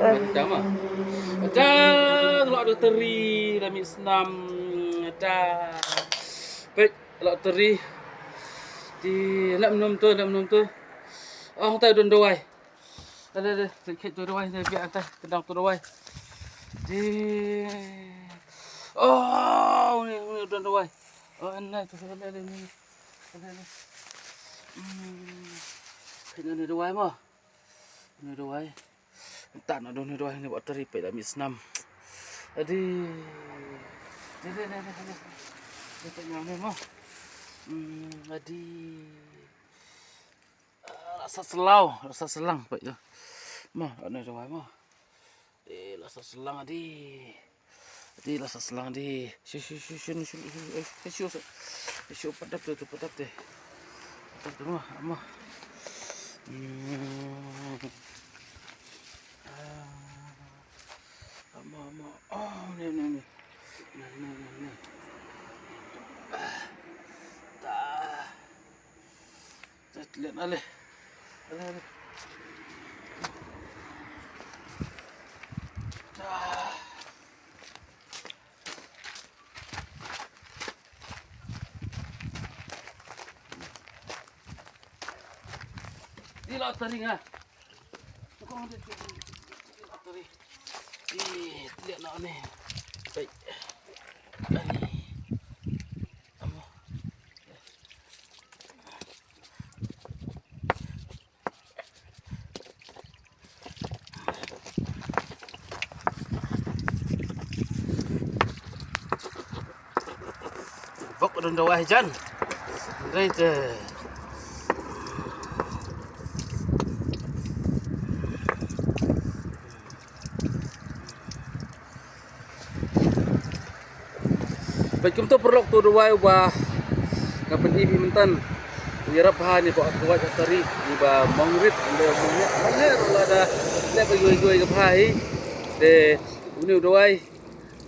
Macam ah. Macam kalau ada teri dalam senam ada. Baik, kalau teri di nak minum tu. Oh, tak ada dawai. Ada sedikit tu dawai dia biar atas kedang tu dawai. Di oh, ni udah dawai. Oh, enak tu ada ni. Ada. Kena dawai mah. Ni dawai. Tak nak dong ni dawai ni buat teri pek dah senam. Adi. Dia. Dia tak nyampe mah. Adi. Rasa selang pak ya. Mah, ana dawai mah. Rasa selang adi. Adi rasa selang adi. Shu padap tu. Padap tu mah. Oh, ni. Ni. Tak lihat alih. Di laut tering ah. Kau ada di laut tering. Lihat nak ni. Baik. Bok don dawai jan. Right. Baik kum tu perlok tu dawai ubah kapan ibi mentan. Yarap ha ni ko kuat tari di ba mangrit ando mangher la da le ba goi ke phai de uni dawai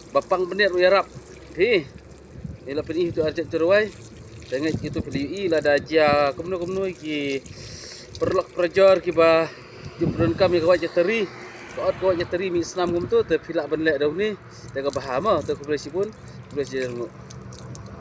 bapang bener yarap hi ni la peni tu arjet dawai dengan itu beli la da ja kumno ki perlok projor ki ba jumron kami kuat tari kuat tari mi senam kum tu te phila benlek dau ni te ka bahama te ku pun boleh